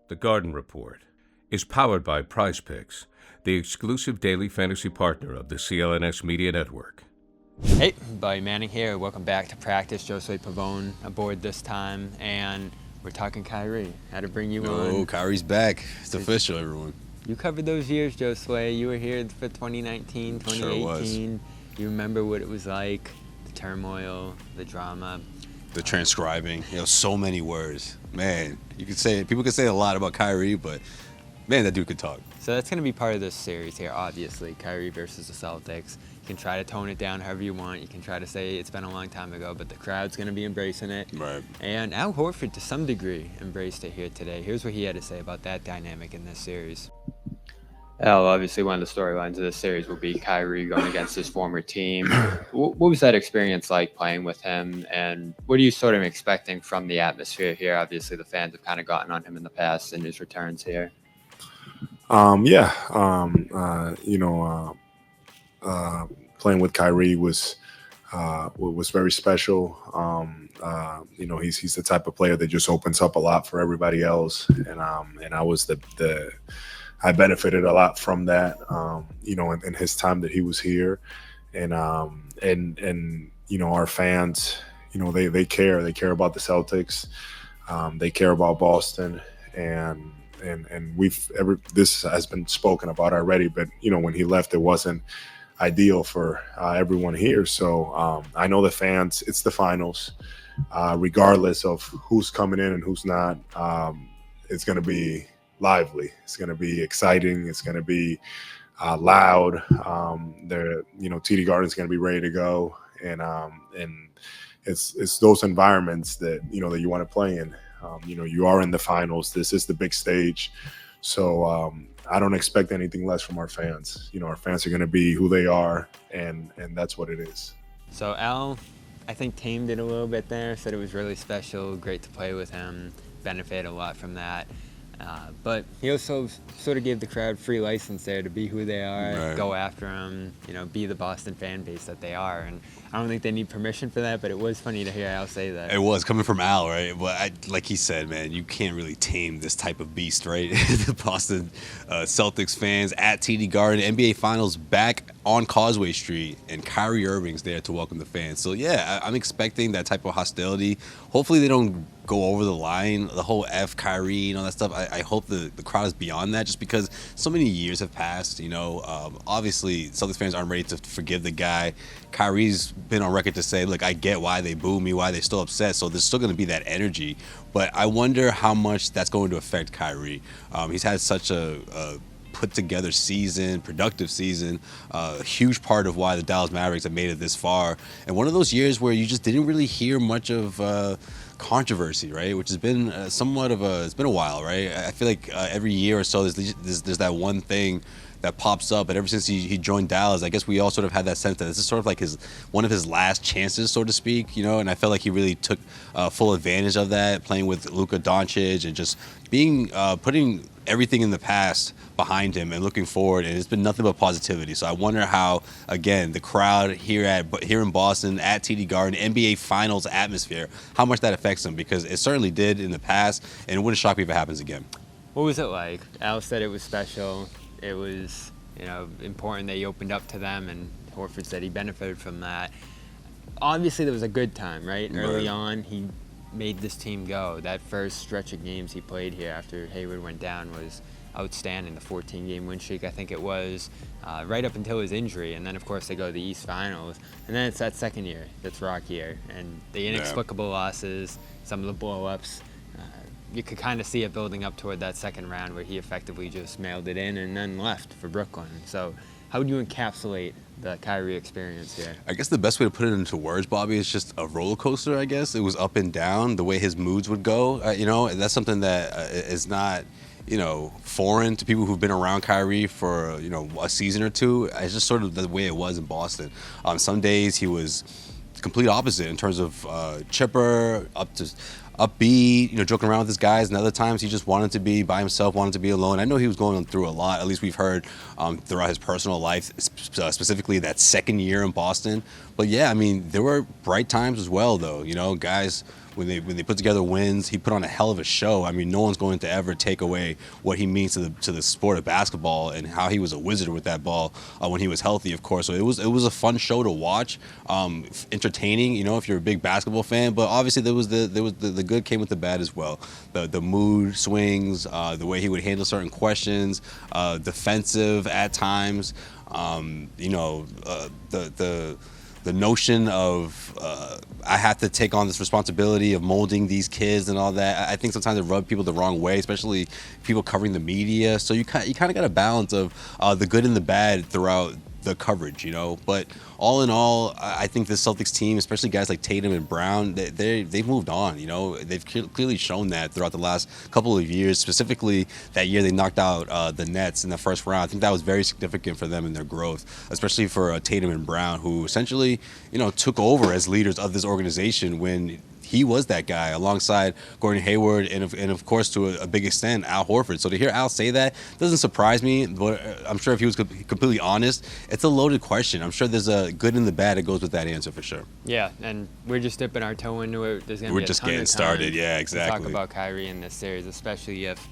The Garden Report is powered by Prize Picks, the exclusive daily fantasy partner of the CLNS Media Network. Hey, Buddy Manning here. Welcome back to practice. Josue Pavon aboard this time, and we're talking Kyrie. Had to bring you on. Oh, Kyrie's back. It's official, everyone. You covered those years, Josue. You were here for 2019, 2018. Sure was. You remember what it was like, the turmoil, the drama. The transcribing, so many words. Man, people could say a lot about Kyrie, but man, that dude could talk. So that's going to be part of this series here, obviously, Kyrie versus the Celtics. You can try to tone it down however you want. You can try to say it's been a long time ago, but the crowd's going to be embracing it. Right. And Al Horford, to some degree, embraced it here today. Here's what he had to say about that dynamic in this series. Al, obviously one of the storylines of this series will be Kyrie going against his former team. What was that experience like playing with him, and what are you sort of expecting from the atmosphere here? Obviously the fans have kind of gotten on him in the past in his returns here. Playing with Kyrie was very special. He's the type of player that just opens up a lot for everybody else, and I was I benefited a lot from that, in his time that he was here, and our fans, they care about the Celtics, they care about Boston, and this has been spoken about already, but when he left, it wasn't ideal for everyone here. So I know the fans, it's the finals, regardless of who's coming in and who's not. It's going to be lively. It's going to be exciting. It's going to be loud. TD Garden's going to be ready to go, and it's those environments that that you want to play in. You are in the finals. This is the big stage, so I don't expect anything less from our fans. Our fans are going to be who they are, and that's what it is. So Al, I think, tamed it a little bit there. Said it was really special, great to play with him, benefited a lot from that. But he also sort of gave the crowd free license there to be who they are, Right. Go after them, be the Boston fan base that they are. And I don't think they need permission for that, but it was funny to hear Al say that. It was coming from Al, right? But like he said, man, you can't really tame this type of beast, right? The Boston Celtics fans at TD Garden, NBA Finals back on Causeway Street, and Kyrie Irving's there to welcome the fans. So yeah, I'm expecting that type of hostility. Hopefully they don't go over the line, the whole F Kyrie and all that stuff. I hope the crowd is beyond that, just because so many years have passed. Obviously Celtics fans aren't ready to forgive the guy. Kyrie's been on record to say, look, I get why they boo me, why they're still upset, so there's still going to be that energy. But I wonder how much that's going to affect Kyrie. He's had such a put together season, productive season, a huge part of why the Dallas Mavericks have made it this far. And one of those years where you just didn't really hear much of controversy, right? Which has been it's been a while, right? I feel like every year or so there's that one thing that pops up, and ever since he joined Dallas, I guess we all sort of had that sense that this is sort of like one of his last chances, so to speak, and I felt like he really took full advantage of that, playing with Luka Doncic and just being putting everything in the past behind him and looking forward, and it's been nothing but positivity. So I wonder how, again, the crowd here in Boston at TD Garden, NBA Finals atmosphere, how much that affects him, because it certainly did in the past, and it wouldn't shock me if it happens again. What was it like? Al said it was special. It was, important that he opened up to them, and Horford said he benefited from that. Obviously, there was a good time, right? Early on, he made this team go. That first stretch of games he played here after Hayward went down was outstanding. The 14-game win streak, I think it was, right up until his injury. And then, of course, they go to the East Finals. And then it's that second year that's rockier. And the inexplicable losses, some of the blow-ups, you could kind of see it building up toward that second round where he effectively just mailed it in and then left for Brooklyn. So how would you encapsulate the Kyrie experience here? I guess the best way to put it into words, Bobby, is just a roller coaster, I guess. It was up and down, the way his moods would go. And that's something that is not, foreign to people who've been around Kyrie for, a season or two. It's just sort of the way it was in Boston. Some days he was the complete opposite in terms of chipper, upbeat, joking around with his guys, and other times he just wanted to be by himself, wanted to be alone. I know he was going through a lot, at least we've heard throughout his personal life, specifically that second year in Boston. But yeah, there were bright times as well, though. Guys when they put together wins. He put on a hell of a show. I mean, no one's going to ever take away what he means to the sport of basketball and how he was a wizard with that ball when he was healthy, of course. So it was a fun show to watch, entertaining. You know, if you're a big basketball fan. But obviously the good came with the bad as well. The mood swings, the way he would handle certain questions, defensive at times. You know, the notion of I have to take on this responsibility of molding these kids and all that. I think sometimes it rubbed people the wrong way, especially people covering the media. So you kind of got a balance of the good and the bad throughout the coverage, you know. But all in all, I think the Celtics team, especially guys like Tatum and Brown, they've moved on. You know, they've clearly shown that throughout the last couple of years. Specifically, that year they knocked out the Nets in the first round. I think that was very significant for them in their growth, especially for Tatum and Brown, who essentially, you know, took over as leaders of this organization when he was that guy alongside Gordon Hayward and of course to a big extent Al Horford. So to hear Al say that doesn't surprise me, but I'm sure if he was completely honest, it's a loaded question. I'm sure there's a good and the bad that goes with that answer for sure. Yeah, and we're just dipping our toe into it. We're just getting started. Yeah, exactly. To talk about Kyrie in this series, especially if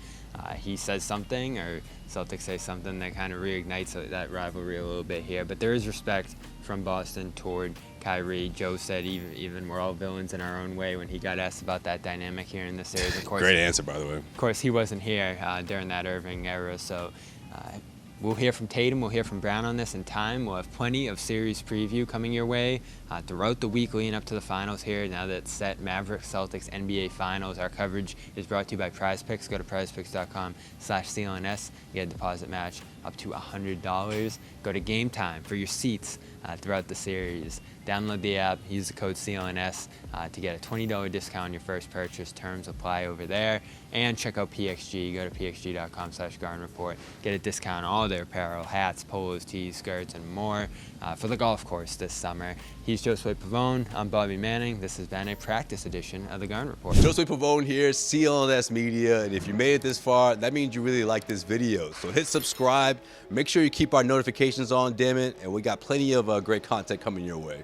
he says something or Celtics say something that kind of reignites that rivalry a little bit here. But there is respect from Boston toward Kyrie. Joe said even we're all villains in our own way when he got asked about that dynamic here in the series. Of course, great answer, by the way. Of course, he wasn't here during that Irving era, so we'll hear from Tatum, we'll hear from Brown on this in time. We'll have plenty of series preview coming your way throughout the week leading up to the finals here. Now that it's set, Mavericks Celtics NBA Finals. Our coverage is brought to you by PrizePicks. Go to prizepicks.com/CLNS. You get a deposit match up to $100. Go to Game Time for your seats throughout the series. Download the app, use the code CLNS to get a $20 discount on your first purchase. Terms apply over there. And check out PXG. Go to pxg.com/Garden Report. Get a discount on all their apparel, hats, polos, tees, skirts, and more for the golf course this summer. He's Josue Pavon. I'm Bobby Manning. This has been a practice edition of the Garden Report. Josue Pavon here, CLNS Media. And if you made it this far, that means you really like this video. So hit subscribe. Make sure you keep our notifications on, damn it. And we got plenty of great content coming your way.